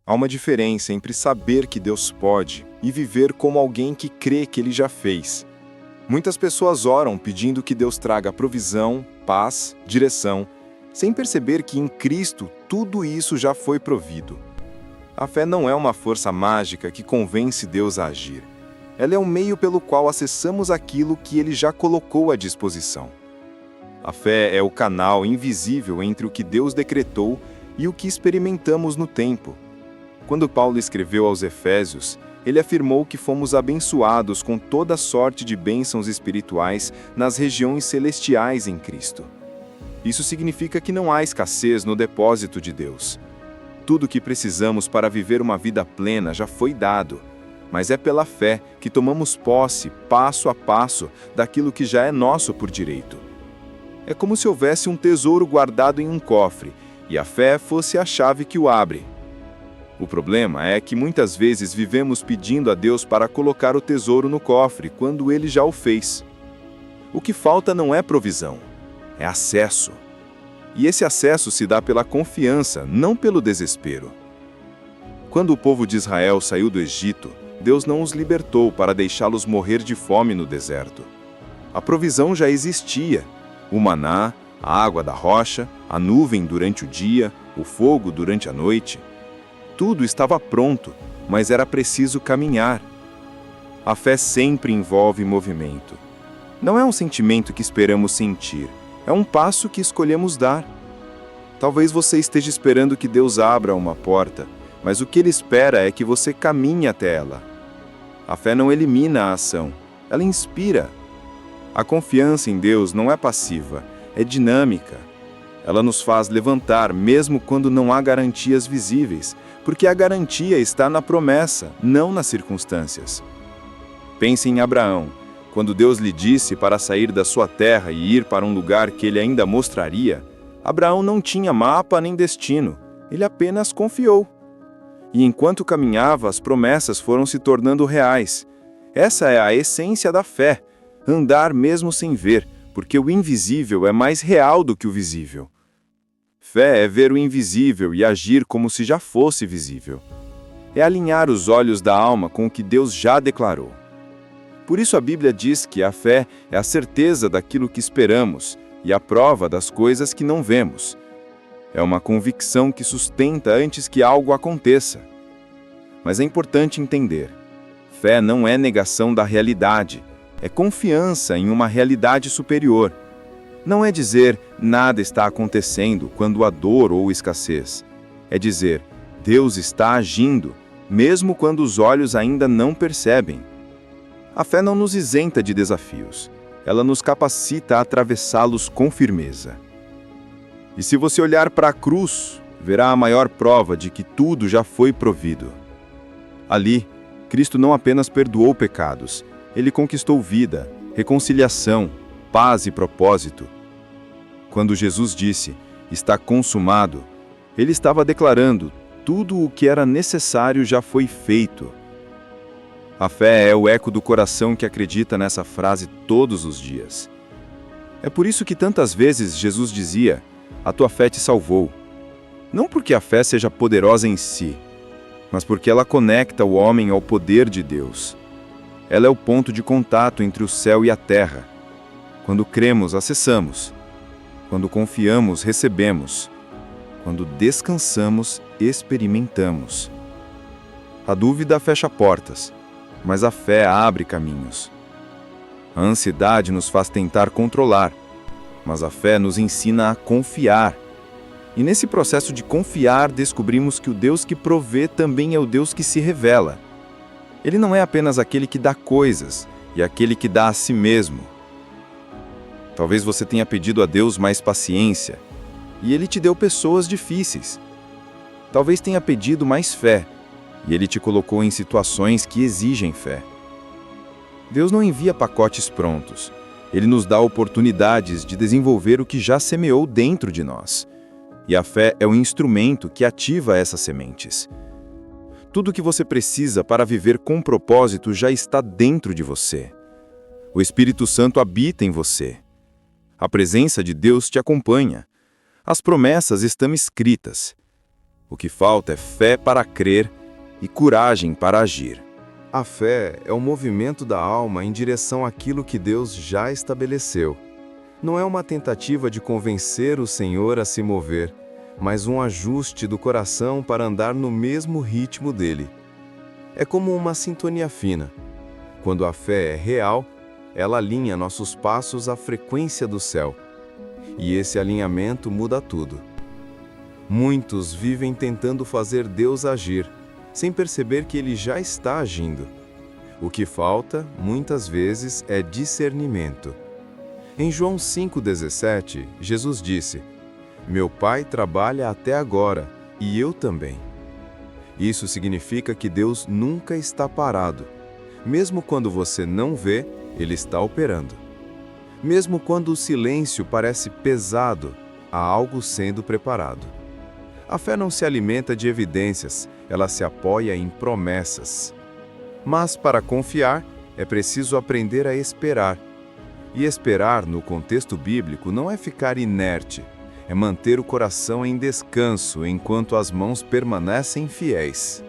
Há uma diferença entre saber que Deus pode e viver como alguém que crê que Ele já fez. Muitas pessoas oram pedindo que Deus traga provisão, paz, direção, sem perceber que em Cristo tudo isso já foi provido. A fé não é uma força mágica que convence Deus a agir. Ela é um meio pelo qual acessamos aquilo que Ele já colocou à disposição. A fé é o canal invisível entre o que Deus decretou e o que experimentamos no tempo. Quando Paulo escreveu aos Efésios, ele afirmou que fomos abençoados com toda sorte de bênçãos espirituais nas regiões celestiais em Cristo. Isso significa que não há escassez no depósito de Deus. Tudo o que precisamos para viver uma vida plena já foi dado, mas é pela fé que tomamos posse, passo a passo, daquilo que já é nosso por direito. É como se houvesse um tesouro guardado em um cofre, e a fé fosse a chave que o abre. O problema é que muitas vezes vivemos pedindo a Deus para colocar o tesouro no cofre, quando Ele já o fez. O que falta não é provisão, é acesso. E esse acesso se dá pela confiança, não pelo desespero. Quando o povo de Israel saiu do Egito, Deus não os libertou para deixá-los morrer de fome no deserto. A provisão já existia: o maná, a água da rocha, a nuvem durante o dia, o fogo durante a noite. Tudo estava pronto, mas era preciso caminhar. A fé sempre envolve movimento. Não é um sentimento que esperamos sentir, é um passo que escolhemos dar. Talvez você esteja esperando que Deus abra uma porta, mas o que Ele espera é que você caminhe até ela. A fé não elimina a ação, ela inspira. A confiança em Deus não é passiva, é dinâmica. Ela nos faz levantar mesmo quando não há garantias visíveis, porque a garantia está na promessa, não nas circunstâncias. Pense em Abraão. Quando Deus lhe disse para sair da sua terra e ir para um lugar que ele ainda mostraria, Abraão não tinha mapa nem destino, ele apenas confiou. E enquanto caminhava, as promessas foram se tornando reais. Essa é a essência da fé, andar mesmo sem ver, porque o invisível é mais real do que o visível. Fé é ver o invisível e agir como se já fosse visível. É alinhar os olhos da alma com o que Deus já declarou. Por isso a Bíblia diz que a fé é a certeza daquilo que esperamos e a prova das coisas que não vemos. É uma convicção que sustenta antes que algo aconteça. Mas é importante entender: fé não é negação da realidade, é confiança em uma realidade superior. Não é dizer nada está acontecendo quando há dor ou escassez. É dizer Deus está agindo, mesmo quando os olhos ainda não percebem. A fé não nos isenta de desafios. Ela nos capacita a atravessá-los com firmeza. E se você olhar para a cruz, verá a maior prova de que tudo já foi provido. Ali, Cristo não apenas perdoou pecados, Ele conquistou vida, reconciliação, paz e propósito. Quando Jesus disse, está consumado, Ele estava declarando, tudo o que era necessário já foi feito. A fé é o eco do coração que acredita nessa frase todos os dias. É por isso que tantas vezes Jesus dizia, a tua fé te salvou. Não porque a fé seja poderosa em si, mas porque ela conecta o homem ao poder de Deus. Ela é o ponto de contato entre o céu e a terra. Quando cremos, acessamos. Quando confiamos, recebemos. Quando descansamos, experimentamos. A dúvida fecha portas, mas a fé abre caminhos. A ansiedade nos faz tentar controlar, mas a fé nos ensina a confiar. E nesse processo de confiar, descobrimos que o Deus que provê também é o Deus que se revela. Ele não é apenas aquele que dá coisas, e aquele que dá a si mesmo. Talvez você tenha pedido a Deus mais paciência, e Ele te deu pessoas difíceis. Talvez tenha pedido mais fé, e Ele te colocou em situações que exigem fé. Deus não envia pacotes prontos. Ele nos dá oportunidades de desenvolver o que já semeou dentro de nós. E a fé é o instrumento que ativa essas sementes. Tudo o que você precisa para viver com propósito já está dentro de você. O Espírito Santo habita em você. A presença de Deus te acompanha. As promessas estão escritas. O que falta é fé para crer e coragem para agir. A fé é o movimento da alma em direção àquilo que Deus já estabeleceu. Não é uma tentativa de convencer o Senhor a se mover, mas um ajuste do coração para andar no mesmo ritmo dele. É como uma sintonia fina. Quando a fé é real, ela alinha nossos passos à frequência do céu. E esse alinhamento muda tudo. Muitos vivem tentando fazer Deus agir, sem perceber que Ele já está agindo. O que falta, muitas vezes, é discernimento. Em João 5,17, Jesus disse: "Meu Pai trabalha até agora, e eu também." Isso significa que Deus nunca está parado. Mesmo quando você não vê, Ele está operando. Mesmo quando o silêncio parece pesado, há algo sendo preparado. A fé não se alimenta de evidências, ela se apoia em promessas. Mas para confiar, é preciso aprender a esperar. E esperar, no contexto bíblico, não é ficar inerte, é manter o coração em descanso enquanto as mãos permanecem fiéis.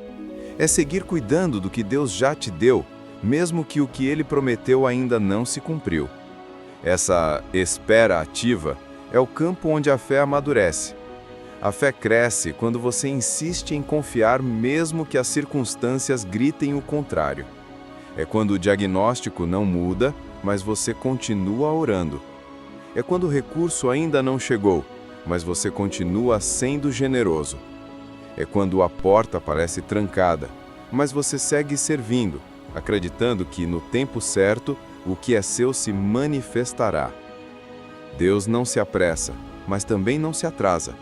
É seguir cuidando do que Deus já te deu, mesmo que o que Ele prometeu ainda não se cumpriu. Essa espera ativa é o campo onde a fé amadurece. A fé cresce quando você insiste em confiar mesmo que as circunstâncias gritem o contrário. É quando o diagnóstico não muda, mas você continua orando. É quando o recurso ainda não chegou, mas você continua sendo generoso. É quando a porta parece trancada, mas você segue servindo, acreditando que, no tempo certo, o que é seu se manifestará. Deus não se apressa, mas também não se atrasa.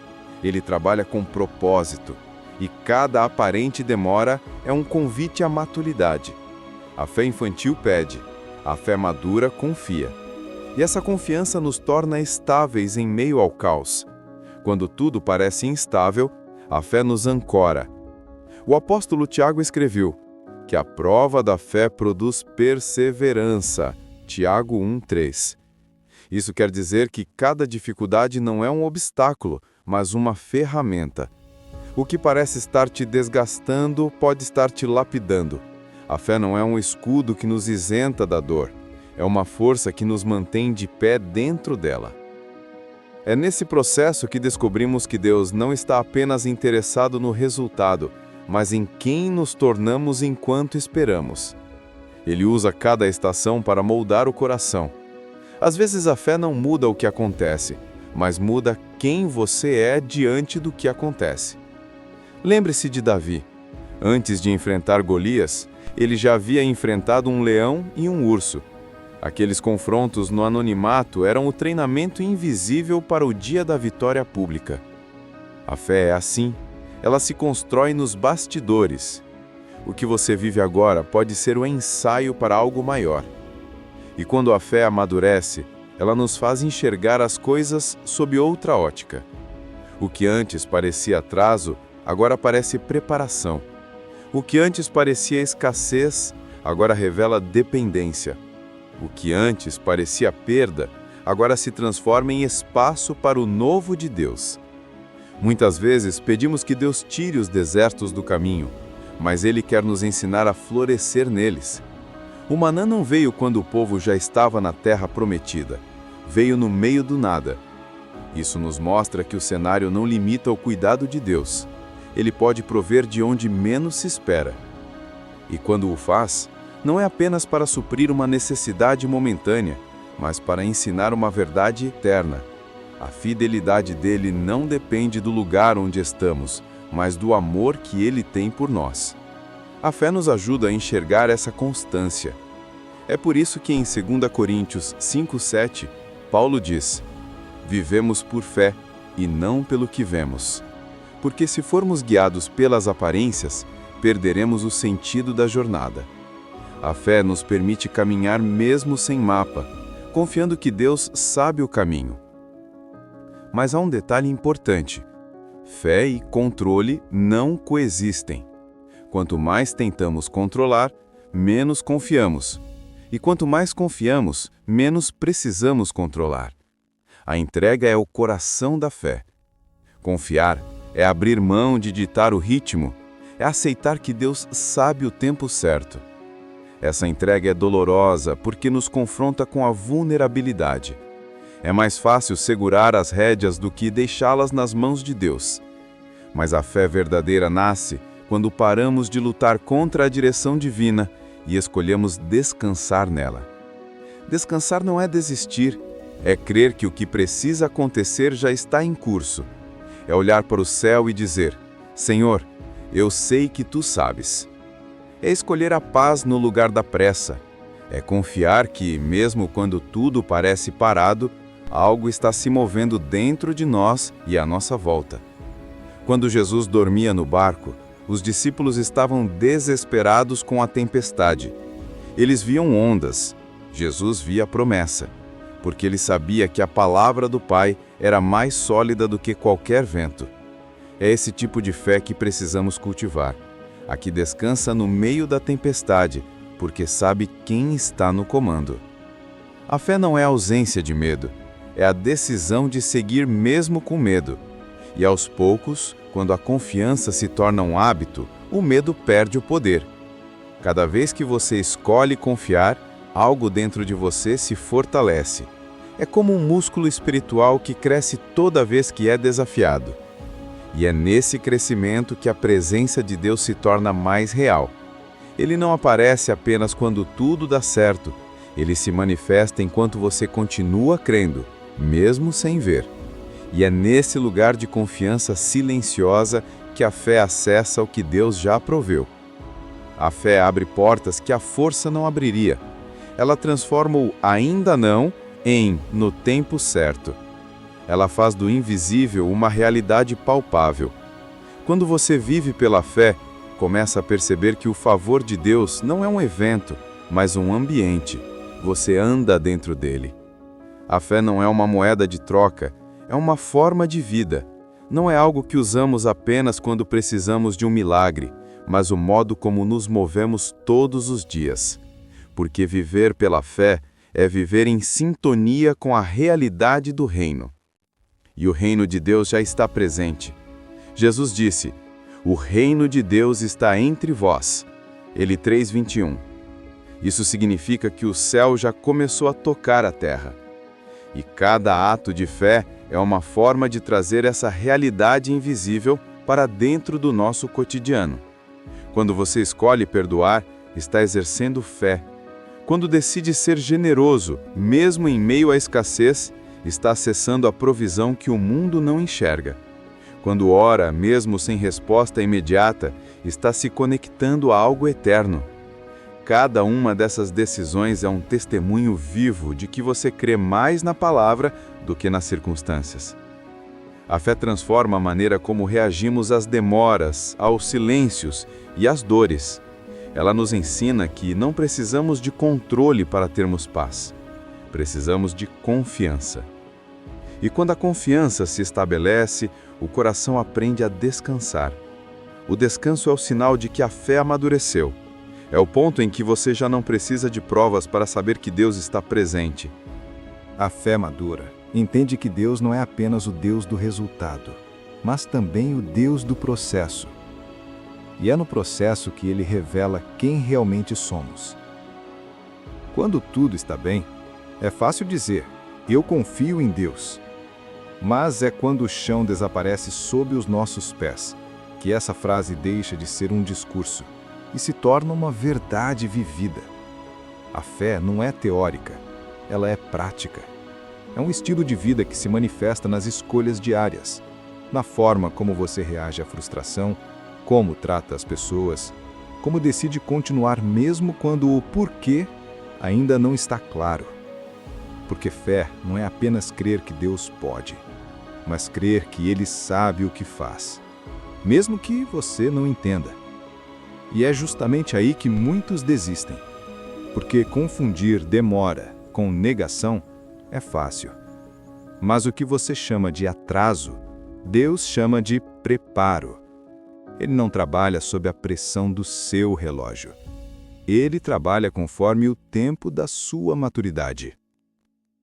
Ele trabalha com propósito, e cada aparente demora é um convite à maturidade. A fé infantil pede, a fé madura confia. E essa confiança nos torna estáveis em meio ao caos. Quando tudo parece instável, a fé nos ancora. O apóstolo Tiago escreveu que a prova da fé produz perseverança. Tiago 1:3. Isso quer dizer que cada dificuldade não é um obstáculo, mas uma ferramenta. O que parece estar te desgastando pode estar te lapidando. A fé não é um escudo que nos isenta da dor. É uma força que nos mantém de pé dentro dela. É nesse processo que descobrimos que Deus não está apenas interessado no resultado, mas em quem nos tornamos enquanto esperamos. Ele usa cada estação para moldar o coração. Às vezes a fé não muda o que acontece, mas muda quem você é diante do que acontece. Lembre-se de Davi. Antes de enfrentar Golias, ele já havia enfrentado um leão e um urso. Aqueles confrontos no anonimato eram o treinamento invisível para o dia da vitória pública. A fé é assim, ela se constrói nos bastidores. O que você vive agora pode ser o ensaio para algo maior. E quando a fé amadurece, ela nos faz enxergar as coisas sob outra ótica. O que antes parecia atraso, agora parece preparação. O que antes parecia escassez, agora revela dependência. O que antes parecia perda, agora se transforma em espaço para o novo de Deus. Muitas vezes pedimos que Deus tire os desertos do caminho, mas Ele quer nos ensinar a florescer neles. O maná não veio quando o povo já estava na terra prometida. Veio no meio do nada. Isso nos mostra que o cenário não limita o cuidado de Deus. Ele pode prover de onde menos se espera. E quando o faz, não é apenas para suprir uma necessidade momentânea, mas para ensinar uma verdade eterna. A fidelidade dele não depende do lugar onde estamos, mas do amor que ele tem por nós. A fé nos ajuda a enxergar essa constância. É por isso que em 2 Coríntios 5:7, Paulo diz: "Vivemos por fé e não pelo que vemos." Porque se formos guiados pelas aparências, perderemos o sentido da jornada. A fé nos permite caminhar mesmo sem mapa, confiando que Deus sabe o caminho. Mas há um detalhe importante: fé e controle não coexistem. Quanto mais tentamos controlar, menos confiamos. E quanto mais confiamos, menos precisamos controlar. A entrega é o coração da fé. Confiar é abrir mão de ditar o ritmo, é aceitar que Deus sabe o tempo certo. Essa entrega é dolorosa porque nos confronta com a vulnerabilidade. É mais fácil segurar as rédeas do que deixá-las nas mãos de Deus. Mas a fé verdadeira nasce quando paramos de lutar contra a direção divina e escolhemos descansar nela. Descansar não é desistir, é crer que o que precisa acontecer já está em curso. É olhar para o céu e dizer: Senhor, eu sei que Tu sabes. É escolher a paz no lugar da pressa. É confiar que, mesmo quando tudo parece parado, algo está se movendo dentro de nós e à nossa volta. Quando Jesus dormia no barco, os discípulos estavam desesperados com a tempestade. Eles viam ondas. Jesus via a promessa, porque ele sabia que a palavra do Pai era mais sólida do que qualquer vento. É esse tipo de fé que precisamos cultivar, a que descansa no meio da tempestade, porque sabe quem está no comando. A fé não é a ausência de medo, é a decisão de seguir mesmo com medo. E aos poucos, quando a confiança se torna um hábito, o medo perde o poder. Cada vez que você escolhe confiar, algo dentro de você se fortalece. É como um músculo espiritual que cresce toda vez que é desafiado. E é nesse crescimento que a presença de Deus se torna mais real. Ele não aparece apenas quando tudo dá certo. Ele se manifesta enquanto você continua crendo, mesmo sem ver. E é nesse lugar de confiança silenciosa que a fé acessa o que Deus já proveu. A fé abre portas que a força não abriria. Ela transforma o ainda não em no tempo certo. Ela faz do invisível uma realidade palpável. Quando você vive pela fé, começa a perceber que o favor de Deus não é um evento, mas um ambiente. Você anda dentro dele. A fé não é uma moeda de troca, é uma forma de vida. Não é algo que usamos apenas quando precisamos de um milagre, mas o modo como nos movemos todos os dias. Porque viver pela fé é viver em sintonia com a realidade do reino. E o reino de Deus já está presente. Jesus disse: "O reino de Deus está entre vós." Ele 3:21. Isso significa que o céu já começou a tocar a terra. E cada ato de fé é uma forma de trazer essa realidade invisível para dentro do nosso cotidiano. Quando você escolhe perdoar, está exercendo fé. Quando decide ser generoso, mesmo em meio à escassez, está acessando a provisão que o mundo não enxerga. Quando ora, mesmo sem resposta imediata, está se conectando a algo eterno. Cada uma dessas decisões é um testemunho vivo de que você crê mais na palavra do que nas circunstâncias. A fé transforma a maneira como reagimos às demoras, aos silêncios e às dores. Ela nos ensina que não precisamos de controle para termos paz. Precisamos de confiança. E quando a confiança se estabelece, o coração aprende a descansar. O descanso é o sinal de que a fé amadureceu. É o ponto em que você já não precisa de provas para saber que Deus está presente. A fé madura entende que Deus não é apenas o Deus do resultado, mas também o Deus do processo. E é no processo que Ele revela quem realmente somos. Quando tudo está bem, é fácil dizer: "Eu confio em Deus." Mas é quando o chão desaparece sob os nossos pés que essa frase deixa de ser um discurso e se torna uma verdade vivida. A fé não é teórica, ela é prática. É um estilo de vida que se manifesta nas escolhas diárias, na forma como você reage à frustração, como trata as pessoas, como decide continuar mesmo quando o porquê ainda não está claro. Porque fé não é apenas crer que Deus pode, mas crer que Ele sabe o que faz, mesmo que você não entenda. E é justamente aí que muitos desistem, porque confundir demora com negação é fácil. Mas o que você chama de atraso, Deus chama de preparo. Ele não trabalha sob a pressão do seu relógio. Ele trabalha conforme o tempo da sua maturidade.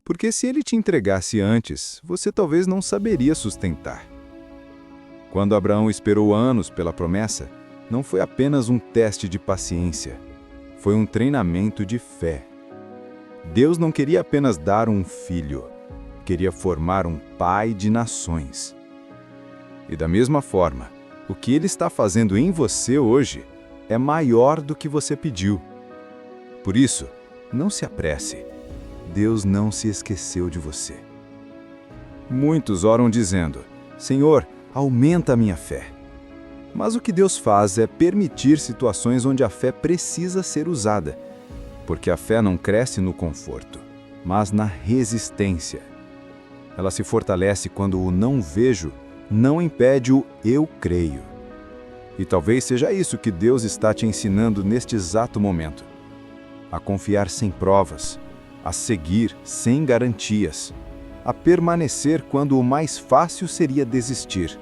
Porque se Ele te entregasse antes, você talvez não saberia sustentar. Quando Abraão esperou anos pela promessa, não foi apenas um teste de paciência, foi um treinamento de fé. Deus não queria apenas dar um filho, queria formar um pai de nações. E da mesma forma, o que Ele está fazendo em você hoje é maior do que você pediu. Por isso, não se apresse. Deus não se esqueceu de você. Muitos oram dizendo: Senhor, aumenta a minha fé. Mas o que Deus faz é permitir situações onde a fé precisa ser usada, porque a fé não cresce no conforto, mas na resistência. Ela se fortalece quando o não vejo não impede o eu creio. E talvez seja isso que Deus está te ensinando neste exato momento: a confiar sem provas, a seguir sem garantias, a permanecer quando o mais fácil seria desistir.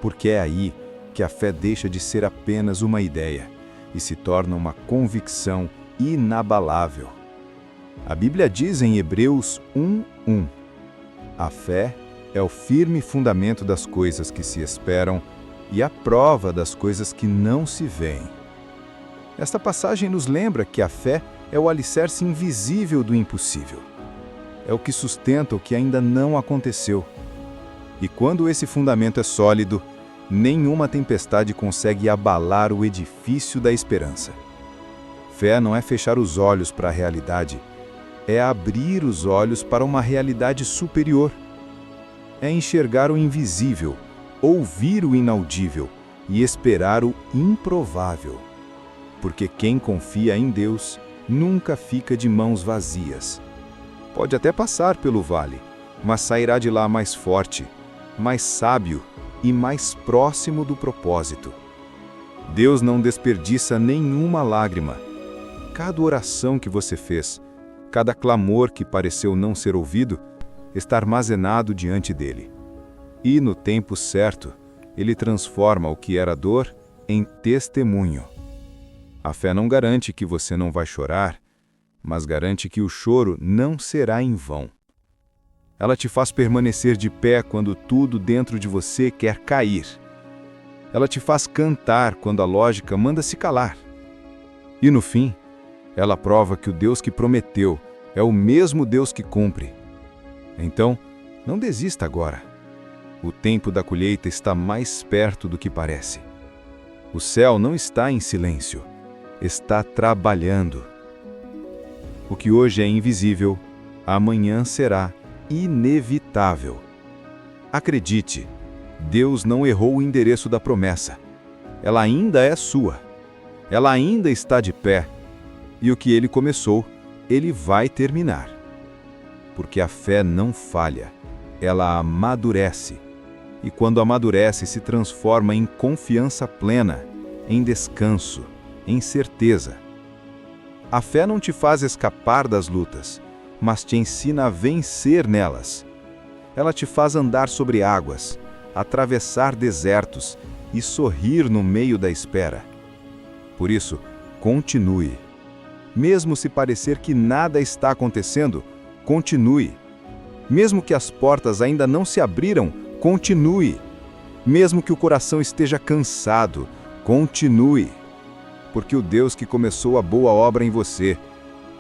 Porque é aí que a fé deixa de ser apenas uma ideia e se torna uma convicção inabalável. A Bíblia diz em Hebreus 1:1: a fé é o firme fundamento das coisas que se esperam e a prova das coisas que não se veem. Esta passagem nos lembra que a fé é o alicerce invisível do impossível. É o que sustenta o que ainda não aconteceu. E quando esse fundamento é sólido, nenhuma tempestade consegue abalar o edifício da esperança. Fé não é fechar os olhos para a realidade, é abrir os olhos para uma realidade superior. É enxergar o invisível, ouvir o inaudível e esperar o improvável. Porque quem confia em Deus nunca fica de mãos vazias. Pode até passar pelo vale, mas sairá de lá mais forte, mais sábio e mais próximo do propósito. Deus não desperdiça nenhuma lágrima. Cada oração que você fez, cada clamor que pareceu não ser ouvido, está armazenado diante dele. E no tempo certo, ele transforma o que era dor em testemunho. A fé não garante que você não vai chorar, mas garante que o choro não será em vão. Ela te faz permanecer de pé quando tudo dentro de você quer cair. Ela te faz cantar quando a lógica manda se calar. E no fim, ela prova que o Deus que prometeu é o mesmo Deus que cumpre. Então, não desista agora. O tempo da colheita está mais perto do que parece. O céu não está em silêncio, está trabalhando. O que hoje é invisível, amanhã será inevitável. Acredite, Deus não errou o endereço da promessa. Ela ainda é sua. Ela ainda está de pé. E o que Ele começou, Ele vai terminar. Porque a fé não falha, ela amadurece. E quando amadurece, se transforma em confiança plena, em descanso, em certeza. A fé não te faz escapar das lutas, mas te ensina a vencer nelas. Ela te faz andar sobre águas, atravessar desertos e sorrir no meio da espera. Por isso, continue. Mesmo se parecer que nada está acontecendo, continue. Mesmo que as portas ainda não se abriram, continue. Mesmo que o coração esteja cansado, continue. Porque o Deus que começou a boa obra em você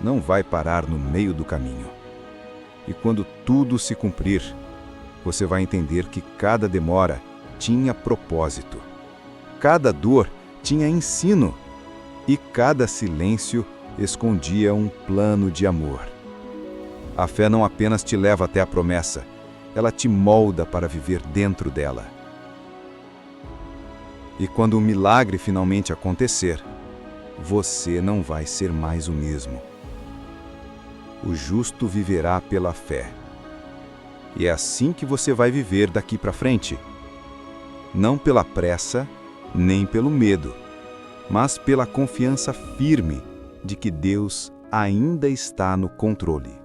não vai parar no meio do caminho. E quando tudo se cumprir, você vai entender que cada demora tinha propósito, cada dor tinha ensino e cada silêncio escondia um plano de amor. A fé não apenas te leva até a promessa, ela te molda para viver dentro dela. E quando o milagre finalmente acontecer, você não vai ser mais o mesmo. O justo viverá pela fé. E é assim que você vai viver daqui para frente. Não pela pressa, nem pelo medo, mas pela confiança firme de que Deus ainda está no controle.